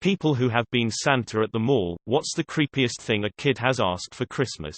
People who have been Santa at the mall. What's the creepiest thing a kid has asked for Christmas?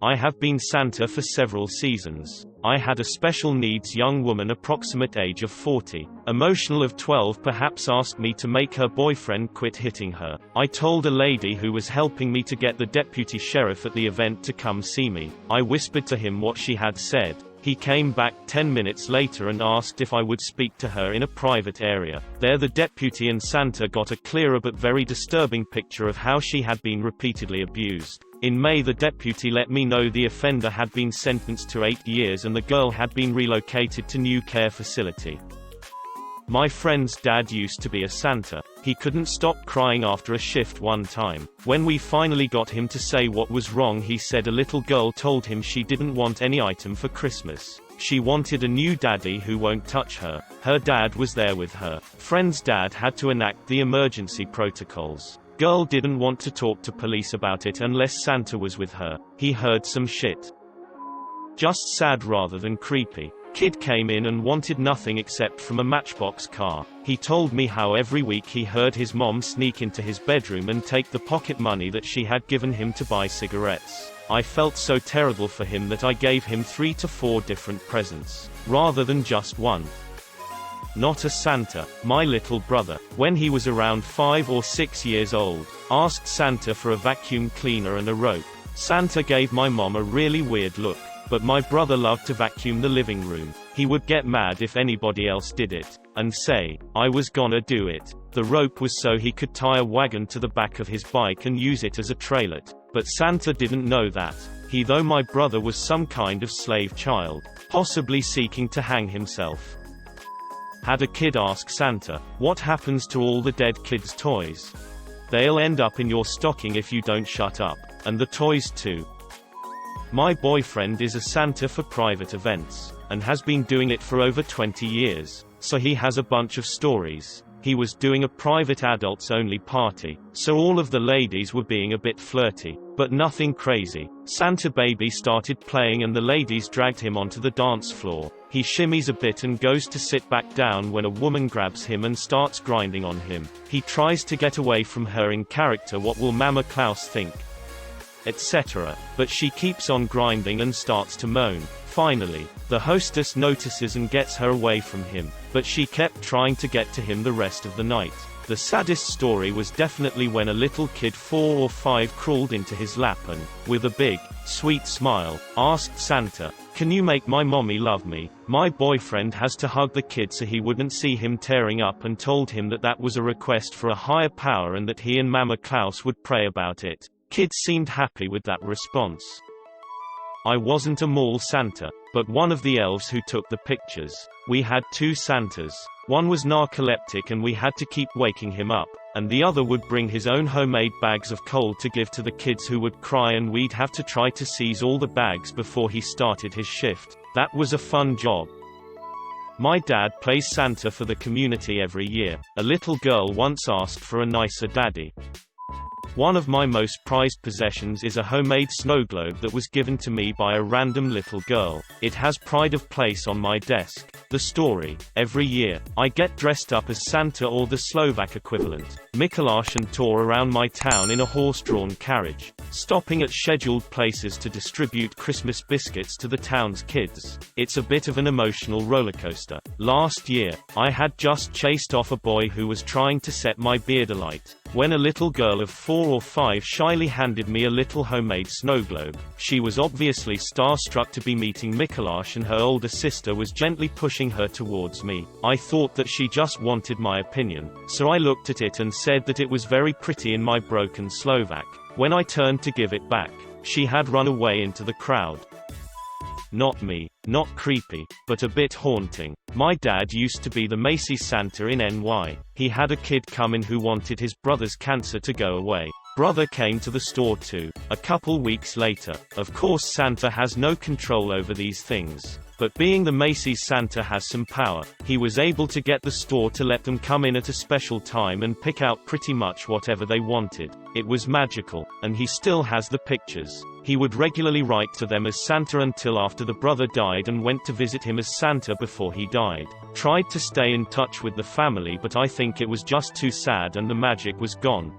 I have been Santa for several seasons. I had a special needs young woman approximate age of 40, emotional of 12 perhaps asked me to make her boyfriend quit hitting her. I told a lady who was helping me to get the deputy sheriff at the event to come see me. I whispered to him what she had said. He came back 10 minutes later and asked if I would speak to her in a private area. There the deputy and Santa got a clearer but very disturbing picture of how she had been repeatedly abused. In May the deputy let me know the offender had been sentenced to 8 years and the girl had been relocated to new care facility. My friend's dad used to be a Santa. He couldn't stop crying after a shift one time. When we finally got him to say what was wrong, he said a little girl told him she didn't want any item for Christmas. She wanted a new daddy who won't touch her. Her dad was there with her. Friend's dad had to enact the emergency protocols. Girl didn't want to talk to police about it unless Santa was with her. He heard some shit. Just sad rather than creepy. Kid came in and wanted nothing except from a Matchbox car. He told me how every week he heard his mom sneak into his bedroom and take the pocket money that she had given him to buy cigarettes. I felt so terrible for him that I gave him 3 to 4 different presents, rather than just one. Not a Santa. My little brother, when he was around 5 or 6 years old, asked Santa for a vacuum cleaner and a rope. Santa gave my mom a really weird look. But my brother loved to vacuum the living room. He would get mad if anybody else did it, and say, I was gonna do it. The rope was so he could tie a wagon to the back of his bike and use it as a trailet. But Santa didn't know that. Though my brother was some kind of slave child, possibly seeking to hang himself. Had a kid ask Santa, what happens to all the dead kids' toys? They'll end up in your stocking if you don't shut up. And the toys too. My boyfriend is a Santa for private events, and has been doing it for over 20 years, so he has a bunch of stories. He was doing a private adults-only party, so all of the ladies were being a bit flirty, but nothing crazy. Santa Baby started playing and the ladies dragged him onto the dance floor. He shimmies a bit and goes to sit back down when a woman grabs him and starts grinding on him. He tries to get away from her in character, what will Mama Klaus think? Etc. But she keeps on grinding and starts to moan. Finally, the hostess notices and gets her away from him, but she kept trying to get to him the rest of the night. The saddest story was definitely when a little kid 4 or 5 crawled into his lap and, with a big, sweet smile, asked Santa, can you make my mommy love me? My boyfriend has to hug the kid so he wouldn't see him tearing up and told him that that was a request for a higher power and that he and Mama Klaus would pray about it. Kids seemed happy with that response. I wasn't a mall Santa, but one of the elves who took the pictures. We had 2 Santas. One was narcoleptic and we had to keep waking him up, and the other would bring his own homemade bags of coal to give to the kids who would cry, and we'd have to try to seize all the bags before he started his shift. That was a fun job. My dad plays Santa for the community every year. A little girl once asked for a nicer daddy. One of my most prized possessions is a homemade snow globe that was given to me by a random little girl. It has pride of place on my desk. The story: every year, I get dressed up as Santa or the Slovak equivalent, Mikuláš, and tour around my town in a horse-drawn carriage, stopping at scheduled places to distribute Christmas biscuits to the town's kids. It's a bit of an emotional rollercoaster. Last year, I had just chased off a boy who was trying to set my beard alight, when a little girl of 4 or 5 shyly handed me a little homemade snow globe. She was obviously starstruck to be meeting Mikuláš, and her older sister was gently pushing her towards me. I thought that she just wanted my opinion, so I looked at it and said that it was very pretty in my broken Slovak. When I turned to give it back, she had run away into the crowd. Not me. Not creepy, but a bit haunting. My dad used to be the Macy's Santa in NY. He had a kid come in who wanted his brother's cancer to go away. Brother came to the store too. A couple weeks later. Of course Santa has no control over these things. But being the Macy's Santa has some power. He was able to get the store to let them come in at a special time and pick out pretty much whatever they wanted. It was magical, and he still has the pictures. He would regularly write to them as Santa until after the brother died and went to visit him as Santa before he died. Tried to stay in touch with the family, but I think it was just too sad and the magic was gone.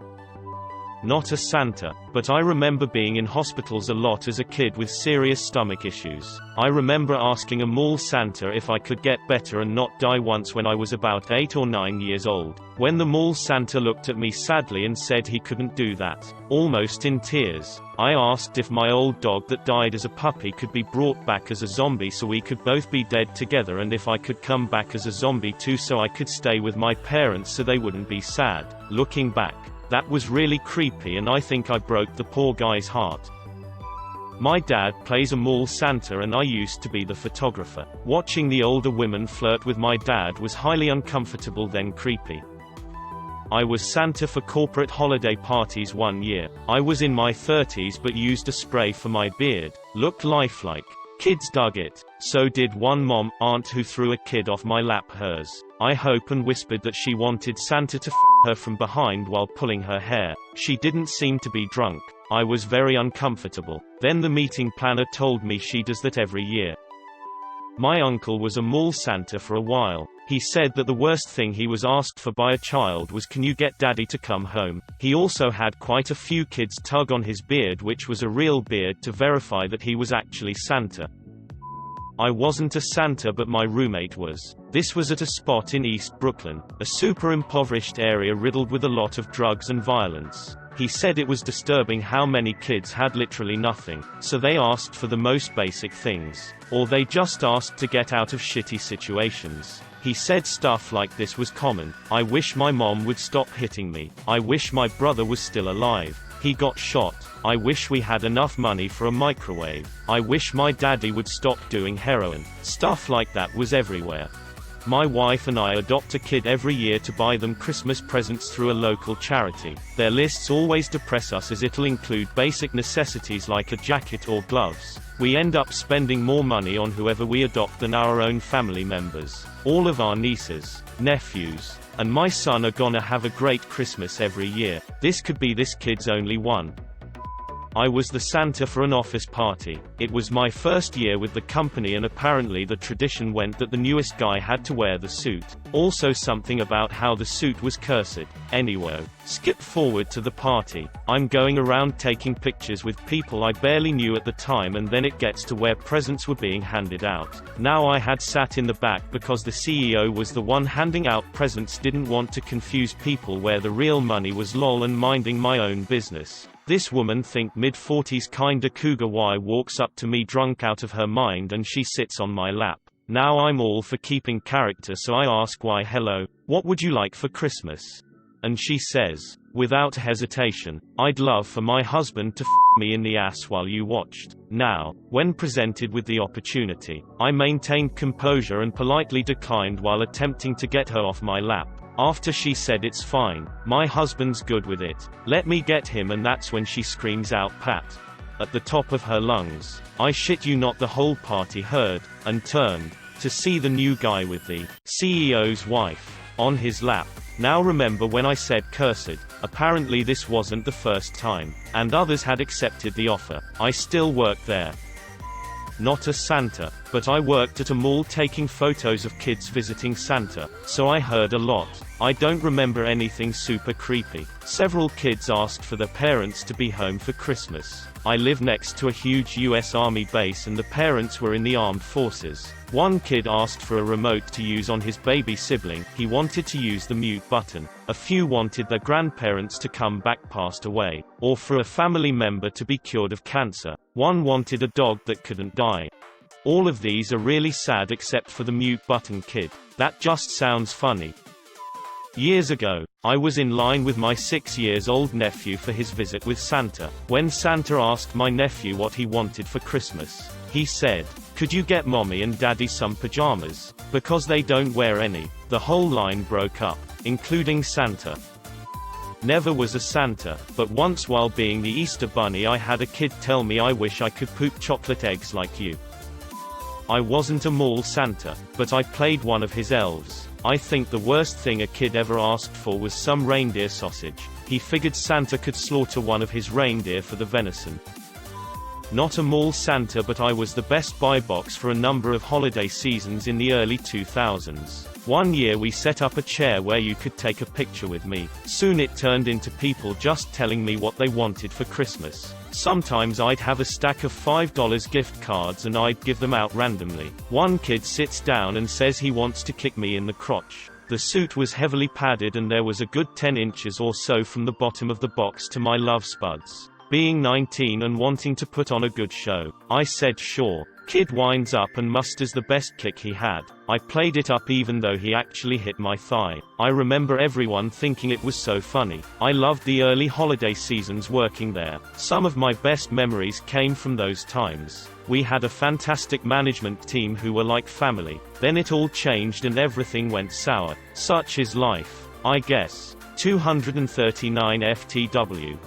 Not a Santa, but I remember being in hospitals a lot as a kid with serious stomach issues. I remember asking a mall Santa if I could get better and not die once when I was about 8 or 9 years old. When the mall Santa looked at me sadly and said he couldn't do that, almost in tears, I asked if my old dog that died as a puppy could be brought back as a zombie so we could both be dead together, and if I could come back as a zombie too so I could stay with my parents so they wouldn't be sad. Looking back, that was really creepy and I think I broke the poor guy's heart. My dad plays a mall Santa and I used to be the photographer. Watching the older women flirt with my dad was highly uncomfortable then creepy. I was Santa for corporate holiday parties one year. I was in my 30s but used a spray for my beard. Looked lifelike. Kids dug it. So did one aunt who threw a kid off my lap hers. I hope and whispered that she wanted Santa to f her from behind while pulling her hair. She didn't seem to be drunk. I was very uncomfortable. Then the meeting planner told me she does that every year. My uncle was a mall Santa for a while. He said that the worst thing he was asked for by a child was, "Can you get daddy to come home?" He also had quite a few kids tug on his beard, which was a real beard, to verify that he was actually Santa. I wasn't a Santa but my roommate was. This was at a spot in East Brooklyn, a super impoverished area riddled with a lot of drugs and violence. He said it was disturbing how many kids had literally nothing, so they asked for the most basic things. Or they just asked to get out of shitty situations. He said stuff like this was common: "I wish my mom would stop hitting me. I wish my brother was still alive. He got shot. I wish we had enough money for a microwave. I wish my daddy would stop doing heroin." Stuff like that was everywhere. My wife and I adopt a kid every year to buy them Christmas presents through a local charity. Their lists always depress us as it'll include basic necessities like a jacket or gloves. We end up spending more money on whoever we adopt than our own family members. All of our nieces, nephews, and my son are gonna have a great Christmas every year. This could be this kid's only one. I was the Santa for an office party. It was my first year with the company and apparently the tradition went that the newest guy had to wear the suit. Also something about how the suit was cursed. Anyway, skip forward to the party. I'm going around taking pictures with people I barely knew at the time, and then it gets to where presents were being handed out. Now I had sat in the back because the CEO was the one handing out presents, didn't want to confuse people where the real money was lol, and minding my own business. This woman, think mid-40s kinda cougar Y, walks up to me drunk out of her mind and she sits on my lap. Now I'm all for keeping character, so I ask, "Why hello, what would you like for Christmas?" And she says, without hesitation, "I'd love for my husband to f me in the ass while you watched." Now, when presented with the opportunity, I maintained composure and politely declined while attempting to get her off my lap. After she said it's fine, my husband's good with it, let me get him, and that's when she screams out "Pat" at the top of her lungs. I shit you not, the whole party heard, and turned to see the new guy with the CEO's wife on his lap. Now remember when I said cursed? Apparently this wasn't the first time, and others had accepted the offer. I still work there. Not a Santa, but I worked at a mall taking photos of kids visiting Santa, so I heard a lot. I don't remember anything super creepy. Several kids asked for their parents to be home for Christmas. I live next to a huge US Army base and the parents were in the armed forces. One kid asked for a remote to use on his baby sibling. He wanted to use the mute button. A few wanted their grandparents to come back passed away, or for a family member to be cured of cancer. One wanted a dog that couldn't die. All of these are really sad except for the mute button kid. That just sounds funny. Years ago, I was in line with my 6-year-old nephew for his visit with Santa. When Santa asked my nephew what he wanted for Christmas, he said, "Could you get mommy and daddy some pajamas? Because they don't wear any." The whole line broke up, including Santa. Never was a Santa, but once while being the Easter Bunny I had a kid tell me, "I wish I could poop chocolate eggs like you." I wasn't a mall Santa, but I played one of his elves. I think the worst thing a kid ever asked for was some reindeer sausage. He figured Santa could slaughter one of his reindeer for the venison. Not a mall Santa, but I was the Best Buy box for a number of holiday seasons in the early 2000s. One year we set up a chair where you could take a picture with me. Soon it turned into people just telling me what they wanted for Christmas. Sometimes I'd have a stack of $5 gift cards and I'd give them out randomly. One kid sits down and says he wants to kick me in the crotch. The suit was heavily padded and there was a good 10 inches or so from the bottom of the box to my love spuds. Being 19 and wanting to put on a good show, I said sure. Kid winds up and musters the best kick he had. I played it up even though he actually hit my thigh. I remember everyone thinking it was so funny. I loved the early holiday seasons working there. Some of my best memories came from those times. We had a fantastic management team who were like family. Then it all changed and everything went sour. Such is life, I guess. 239 FTW.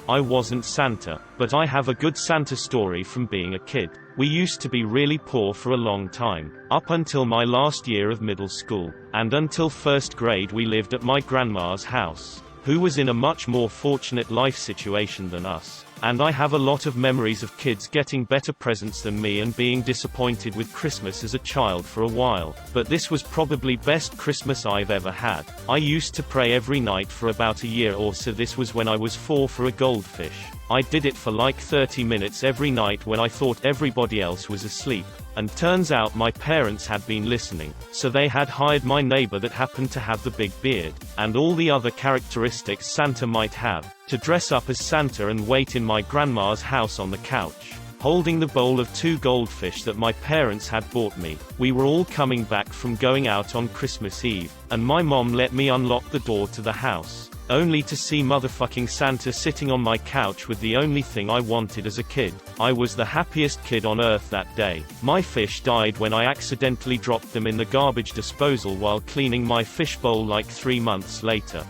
I wasn't Santa, but I have a good Santa story from being a kid. We used to be really poor for a long time, up until my last year of middle school, and until first grade we lived at my grandma's house, who was in a much more fortunate life situation than us. And I have a lot of memories of kids getting better presents than me and being disappointed with Christmas as a child for a while. But this was probably best Christmas I've ever had. I used to pray every night for about a year or so. This was when I was 4 for a goldfish. I did it for like 30 minutes every night when I thought everybody else was asleep. And turns out my parents had been listening, so they had hired my neighbor that happened to have the big beard, and all the other characteristics Santa might have, to dress up as Santa and wait in my grandma's house on the couch, holding the bowl of 2 goldfish that my parents had bought me. We were all coming back from going out on Christmas Eve, and my mom let me unlock the door to the house, only to see motherfucking Santa sitting on my couch with the only thing I wanted as a kid. I was the happiest kid on earth that day. My fish died when I accidentally dropped them in the garbage disposal while cleaning my fish bowl like 3 months later.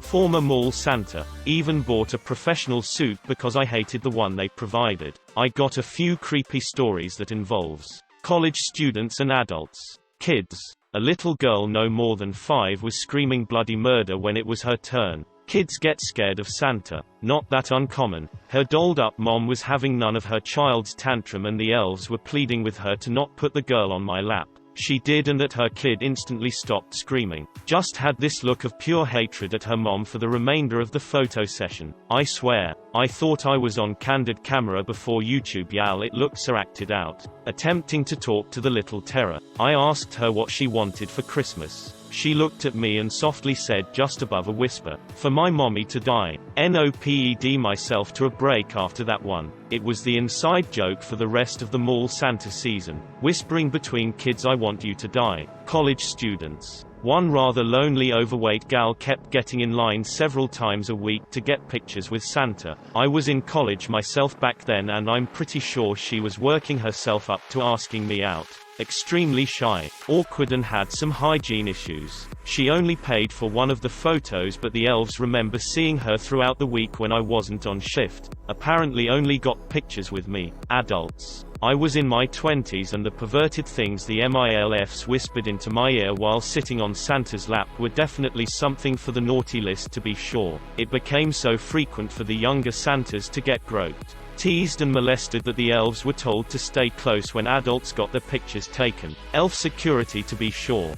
Former mall Santa. Even bought a professional suit because I hated the one they provided. I got a few creepy stories that involves college students and adults. Kids. A little girl no more than 5 was screaming bloody murder when it was her turn. Kids get scared of Santa. Not that uncommon. Her dolled-up mom was having none of her child's tantrum and the elves were pleading with her to not put the girl on my lap. She did, and that her kid instantly stopped screaming. Just had this look of pure hatred at her mom for the remainder of the photo session. I swear, I thought I was on candid camera before YouTube y'all. It looked so acted out. Attempting to talk to the little terror. I asked her what she wanted for Christmas. She looked at me and softly said, just above a whisper, "For my mommy to die." NOPED myself to a break after that one. It was the inside joke for the rest of the mall Santa season. Whispering between kids, "I want you to die." College students. One rather lonely overweight gal kept getting in line several times a week to get pictures with Santa. I was in college myself back then and I'm pretty sure she was working herself up to asking me out. Extremely shy, awkward and had some hygiene issues. She only paid for one of the photos, but the elves remember seeing her throughout the week when I wasn't on shift. Apparently only got pictures with me. Adults. I was in my 20s and the perverted things the MILFs whispered into my ear while sitting on Santa's lap were definitely something for the naughty list, to be sure. It became so frequent for the younger Santas to get groped, teased and molested that the elves were told to stay close when adults got their pictures taken. Elf security, to be sure.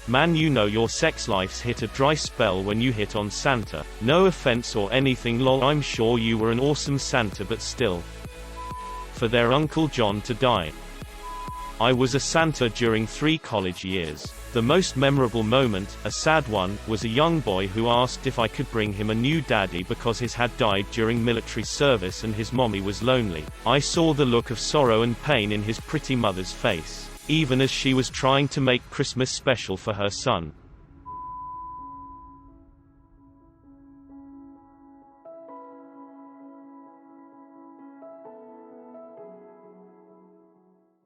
Man, you know your sex life's hit a dry spell when you hit on Santa. No offense or anything lol, I'm sure you were an awesome Santa, but still. For their Uncle John to die. I was a Santa during 3 college years. The most memorable moment, a sad one, was a young boy who asked if I could bring him a new daddy because his had died during military service and his mommy was lonely. I saw the look of sorrow and pain in his pretty mother's face, even as she was trying to make Christmas special for her son.